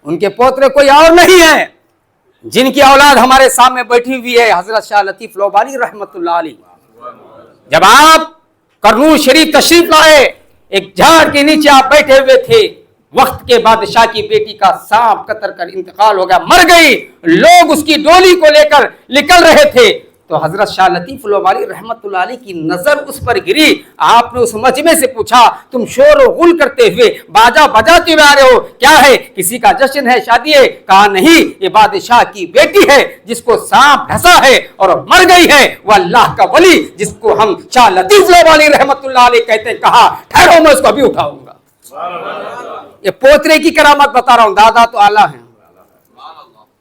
उनके पोतरे कोई और नहीं है, जिनकी औलाद हमारे सामने बैठी हुई है, हजरत शाह लतीफ लोबानी रहमतुल्लाह अलैह। जब आप करनूल शरीफ तशरीफ लाए, एक झाड़ के नीचे आप बैठे हुए थे, वक्त के बादशाह की बेटी का सांप कतर कर इंतकाल हो गया, मर गई। लोग उसकी डोली को लेकर निकल रहे थे, तो हजरत शाह लतीफ लोबानी रहमतुल्लाह अलैह की नजर उस पर गिरी। आपने उस मजमे से पूछा, तुम शोर और गुल करते हुए बाजा बजाते हुए आ रहे हो, क्या है, किसी का जश्न है, शादी है? कहा नहीं, ये बादशाह की बेटी है जिसको सांप ढसा है और मर गई है, वह अल्लाह का वली जिसको हम शाह लतीफ लोबानी रहमतुल्लाह अलैह कहते हैं। कहा ठहरो, मैं उसको अभी उठाऊंगा। ये पोतरे की करामत बता रहा हूं। दादा तो आला है,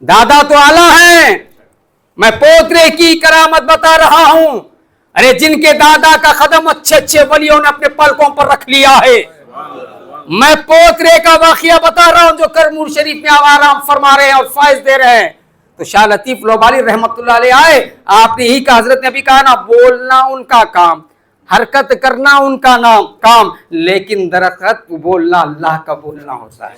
दादा तो आला है, मैं पोतरे की करामत बता रहा हूं। अरे जिनके दादा का कदम अच्छे अच्छे वलियों ने अपने पलकों पर रख लिया है। मैं पोतरे का वाकया बता रहा हूं जो करमूर शरीफ में आराम फरमा रहे हैं और फायज दे रहे हैं। तो शाह लतीफ लोबानी रहमतुल्लाह अलैह आए, आपने ही का हजरत ने अभी कहा ना, बोलना उनका काम, हरकत करना उनका नाम काम, लेकिन दरअसल बोलना अल्लाह का बोलना होता है,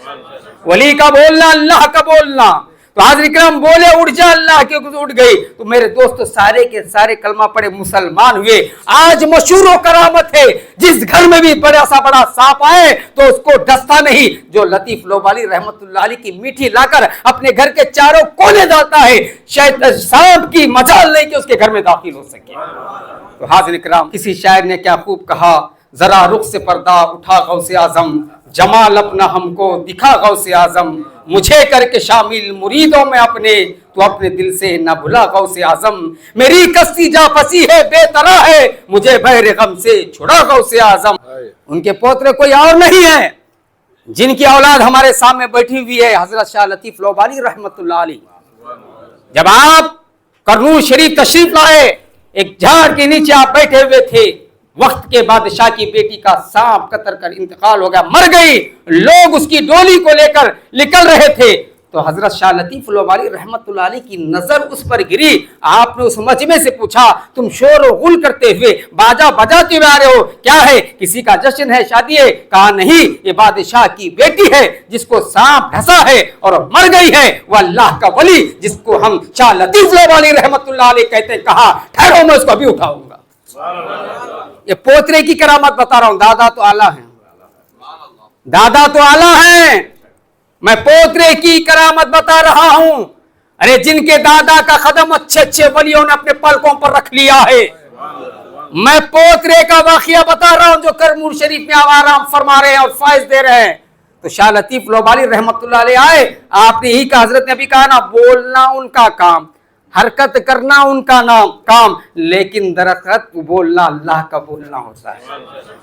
वली का बोलना अल्लाह का बोलना। तो हाज़िर इकराम बोले उठ जा, अल्लाह के उठ गई। तो मेरे दोस्त सारे के सारे कलमा पढ़े मुसलमान हुए। आज मशहूर करामत है, जिस घर में भी बड़ा सा बड़ा सांप आए तो उसको डसता नहीं, जो लतीफ लोबानी रहमतुल्लाह अलैह की मीठी लाकर अपने घर के चारों कोने डालता है, शायद सांप की मजाल नहीं कि उसके घर में दाखिल हो सके। तो हाज़िर इकराम, किसी शायर ने क्या खूब कहा, जरा रुख से पर्दा उठा गौसे आजम, जमाल अपना हमको दिखा गौसे आजम, मुझे करके शामिल मुरीदों में अपने, तो अपने दिल से न भुला गौसे आजम, मेरी कस्ती जा फंसी है बेतरा है, मुझे बहरे गम से छुड़ा गौसे आजम। उनके पोतरे कोई और नहीं है, जिनकी औलाद हमारे सामने बैठी हुई है, हजरत शाह लतीफ लोबानी रहमतुल्लाह अलैह। जब आप करनूल शरीफ तशरीफ लाए, एक झाड़ के नीचे आप बैठे हुए थे, वक्त के बादशाह की बेटी का सांप कतर कर इंतकाल हो गया, मर गई। लोग उसकी डोली को लेकर निकल रहे थे, तो हजरत शाह लतीफ लोबानी रहमतुल्लाह अलैह की नजर उस पर गिरी। आपने उस मजमे से पूछा, तुम शोर और गुल करते हुए बाजा बजाते हुए आ रहे हो, क्या है, किसी का जश्न है, शादी है? कहा नहीं, ये बादशाह की बेटी है जिसको सांप ढसा है और मर गई है, वह अल्लाह का वली जिसको हम शाह लतीफ लोबानी रहमतुल्लाह अलैह कहते हैं। कहा ठहरो, मैं उसको अभी उठाऊंगा। ये पोतरे की करामत बता रहा हूं। दादा तो आला है, दादा तो आला है, मैं पोतरे की करामत बता रहा हूं। अरे जिनके दादा का कदम अच्छे अच्छे वलियों ने अपने पलकों पर रख लिया है। मैं पोतरे का वाकया बता रहा हूं जो करमूर शरीफ में आराम फरमा रहे हैं और फायज दे रहे हैं। तो शाह लतीफ लोबानी रहमतुल्लाह अलैह आए, आपने ही का हजरत ने अभी कहा ना, बोलना उनका काम, हरकत करना उनका नाम काम, लेकिन दरअसल बोलना अल्लाह का बोलना होता है,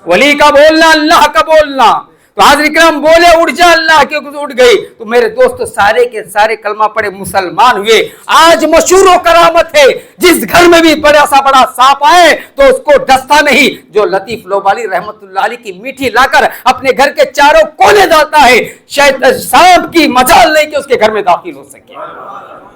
वली का बोलना अल्लाह का बोलना। तो हाज़िर इकराम बोले उठ जा, अल्लाह के उठ गई। तो मेरे दोस्त सारे के सारे कलमा पढ़े मुसलमान हुए। आज मशहूर करामत है, जिस घर में भी बड़ा सा बड़ा सांप आए तो उसको डसता नहीं, जो लतीफ लोबानी रहमतुल्लाह अलैह की मीठी लाकर अपने घर के चारों कोने डालता है, शायद सांप की मजाल नहीं कि उसके घर में दाखिल हो सके।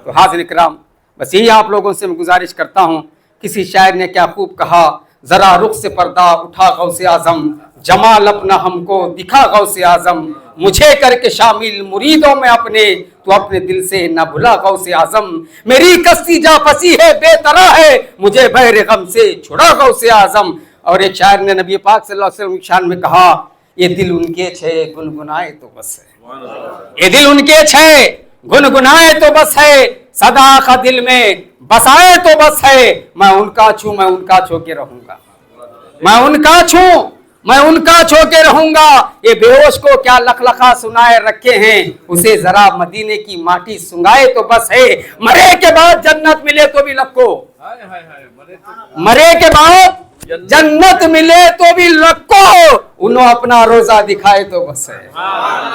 तो हाज़िर इकराम, बस यही आप लोगों से मैं गुजारिश करता हूँ। किसी शायर ने क्या खूब कहा, जरा रुख से पर्दा उठा गौसे आजम, जमाल अपना हमको दिखा गौसे आजम, मुझे करके शामिल मुरीदों में अपने, तो अपने दिल से न भुला गौसे आजम, मेरी कस्ती जा फंसी है बेतरा है, मुझे बहरे गम से छुड़ा गौसे आजम। और एक शायर ने नबी पाक सल्लल्लाहु अलैहि वसल्लम की शान में कहा, ये दिल उनके छे गुनगुनाए तो बस है, ये दिल उनके छे गुनगुनाए तो बस है, सदा का दिल में बसाए तो बस है, मैं उनका छू मैं उनका छो के रहूंगा, मैं उनका छू मैं उनका छो के रहूंगा। ये बेहोश को क्या लखलखा सुनाए रखे हैं, उसे जरा मदीने की माटी सुंगाए तो बस है, मरे के बाद जन्नत मिले तो भी लखो, मरे के बाद जन्नत मिले तो भी लखो, उन्हों अपना रोजा दिखाए तो बस है,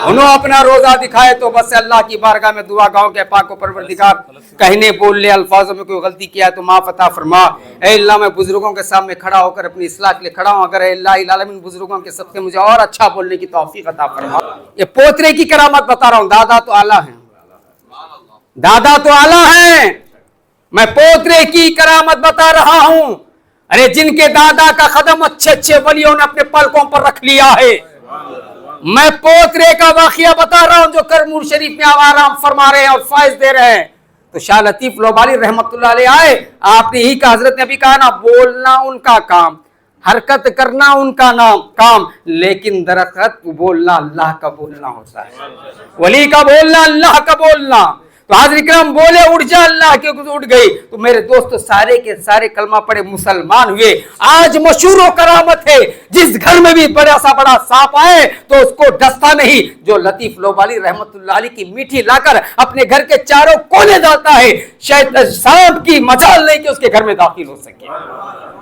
उन्हों अपना रोजा दिखाए तो बस है। अल्लाह की बारगाह में दुआ गाँव के पाक परवरदिगार, कहने बोलने अल्फाजों में कोई गलती किया है तो माफ अता फरमा। ऐ अल्लाह, मैं बुजुर्गों के सामने खड़ा होकर अपनी इस्लाह के लिए खड़ा हूँ, अगर अल्लाह आलमीन बुजुर्गों के सदक़े मुझे और अच्छा बोलने की तौफीक अता फरमा। ये पोतरे की करामत बता रहा हूँ। दादा तो आला है, दादा तो आला है, मैं पोतरे की करामत बता रहा हूँ। अरे जिनके दादा का कदम अच्छे अच्छे वलियों ने अपने पलकों पर रख लिया है। मैं पोतरे का वाकया बता रहा हूं जो करमूर शरीफ में आराम फरमा रहे हैं और फायज दे रहे हैं। तो शाह लतीफ लोबाली रहमतुल्लाह अलैह आए, आपने ही का हजरत ने भी कहा ना, बोलना उनका काम, हरकत करना उनका नाम काम, लेकिन दरअसल बोलना अल्लाह का बोलना होता है, वली का बोलना अल्लाह का बोलना। तो हाज़िर किराम बोले उठ जा, अल्लाह के उठ गई। तो मेरे दोस्त सारे के सारे कलमा पड़े मुसलमान हुए। आज मशहूर करामत है, जिस घर में भी बड़ा सा बड़ा सांप आए तो उसको डसता नहीं, जो लतीफ लोबाली रहमतुल्लाह अलैह की मीठी लाकर अपने घर के चारों कोने डालता है, शायद सांप की मजाल नहीं कि उसके घर में दाखिल हो सके।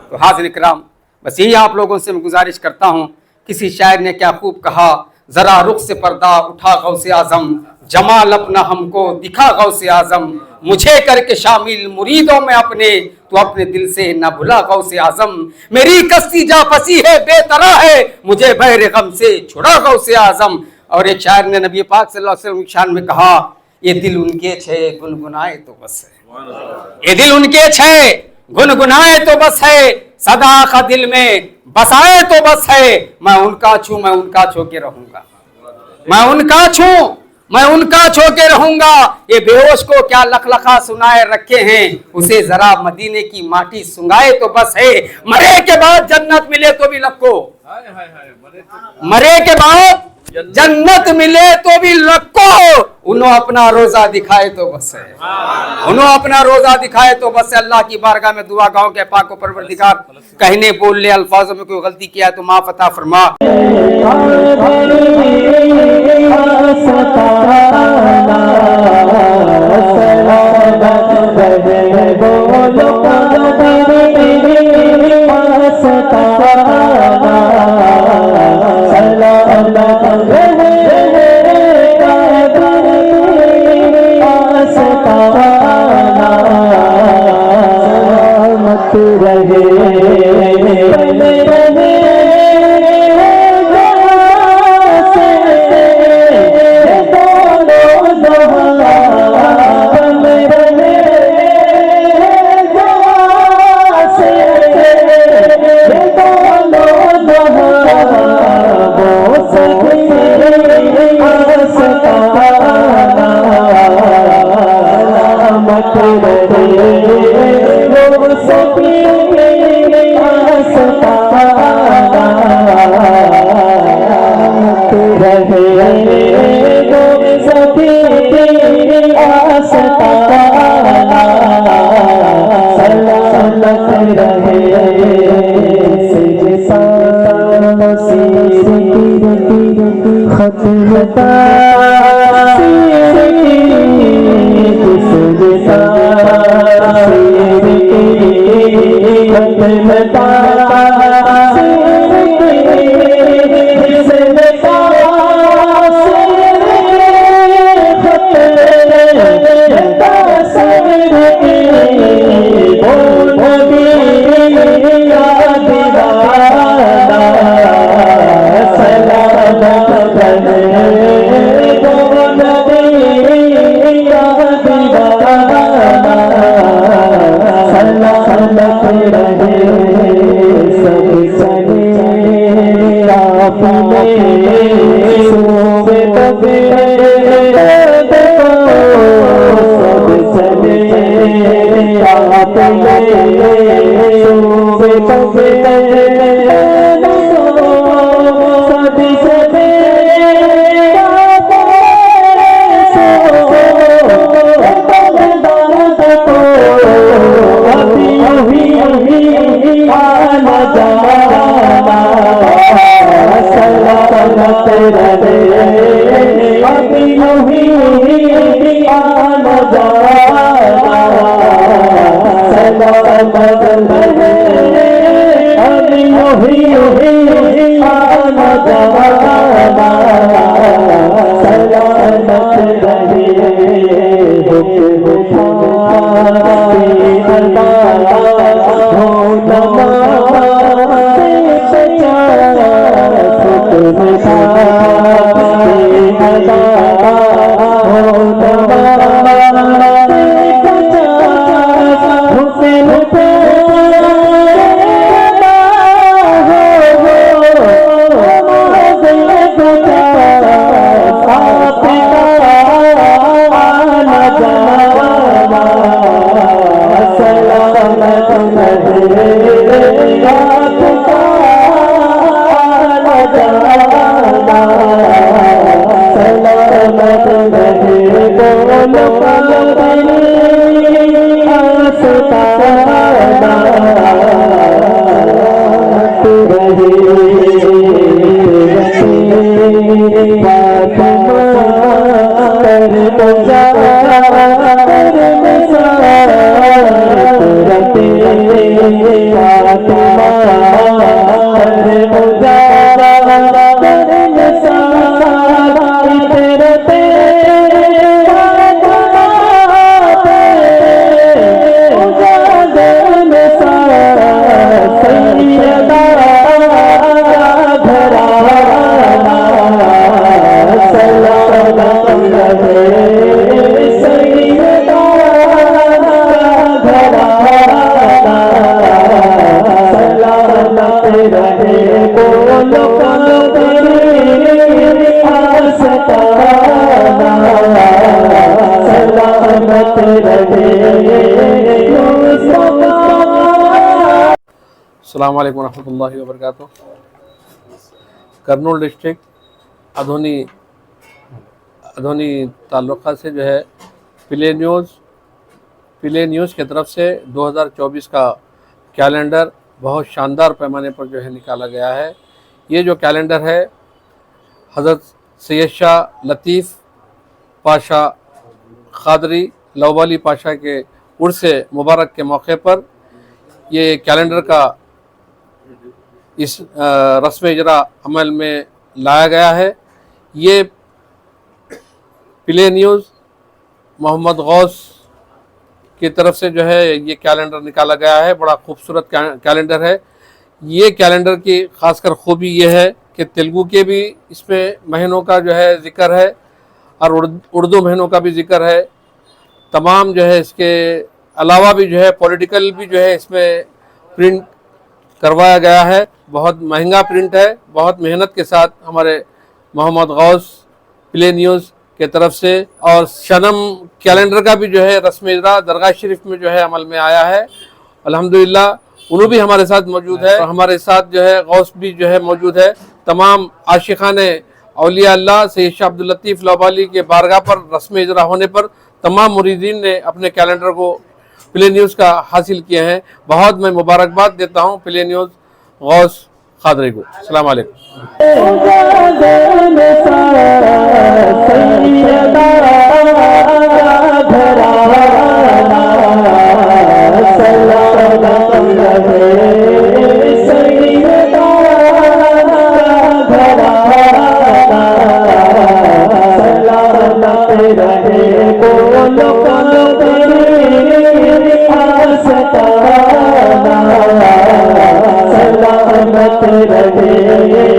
तो हाज़िर किराम बस यही आप लोगों से मैं गुजारिश करता हूँ, किसी शायर ने क्या खूब कहा, जरा रुख से पर्दा उठा गौसे आजम, जमाल अपना हमको दिखा गौसे आजम, मुझे करके शामिल मुरीदों में अपने, तो अपने दिल से न भुला गौसे आजम, मेरी कस्ती जा फंसी है बेतरा है, मुझे बहरे गम से छुड़ा गौसे आजम। और एक शायर ने नबी पाक सल्लल्लाहु अलैहि वसल्लम की शान में कहा, ये दिल उनके छे गुनगुनाए तो बस है, ये दिल उनके छे गुनगुनाए तो बस है, सदा का दिल में बसाए तो बस है, मैं उनका छू मैं उनका छू के रहूंगा, मैं उनका छू मैं उनका छू के रहूंगा। ये बेहोश को क्या लखलखा सुनाए रखे हैं, उसे जरा मदीने की माटी सुंगाए तो बस है, मरे के बाद जन्नत मिले तो भी लको, मरे के बाद जन्नत मिले तो भी लको, उन्हों अपना रोजा दिखाए तो बस है, उन्हों अपना रोजा दिखाए तो बस है। अल्लाह की बारगाह में दुआ गाओ के पाक परवरदिगार, कहने बोलने अल्फाजों में कोई गलती किया तो माफ अता फरमा। रुपए अस्सलाम वालेकुम रहमतुल्लाहि व बरकातुहू। करनूल डिस्ट्रिक्ट अधोनी ताल्लुक़ा से जो है प्ले न्यूज़ की तरफ से 2024 का कैलेंडर बहुत शानदार पैमाने पर जो है निकाला गया है। ये जो कैलेंडर है हज़रत सैयद शाह लतीफ़ पाशा क़ादरी लौबाली पाशा के उर्स मुबारक के मौके पर ये कैलेंडर का इस रस्म इजरा अमल में लाया गया है। ये प्ले न्यूज़ मोहम्मद गौस की तरफ से जो है ये कैलेंडर निकाला गया है। बड़ा खूबसूरत कैलेंडर है। ये कैलेंडर की ख़ासकर खूबी ये है कि तेलुगु के भी इसमें महीनों का जो है ज़िक्र है और उर्दू महीनों का भी ज़िक्र है। तमाम जो है इसके अलावा भी जो है पॉलिटिकल भी जो है इसमें प्रिंट करवाया गया है। बहुत महंगा प्रिंट है। बहुत मेहनत के साथ हमारे मोहम्मद गौस प्ले न्यूज़ के तरफ से और शनम कैलेंडर का भी जो है रस्म इजरा दरगाह शरीफ में जो है अमल में आया है। अल्हम्दुलिल्लाह उन्हों भी हमारे साथ मौजूद है। हमारे साथ जो है गौस भी जो है मौजूद है। तमाम आशिकाने औलिया अल्लाह सैयद शाह अब्दुल लतीफ़ लौबाली के बारगाह पर रस्म इजरा होने पर तमाम मुरीदीन ने अपने कैलेंडर को प्ले न्यूज़ का हासिल किए हैं। बहुत मैं मुबारकबाद देता हूँ प्ले न्यूज़ गौस क़ादरी को। अस्सलाम वालेकुम। रहे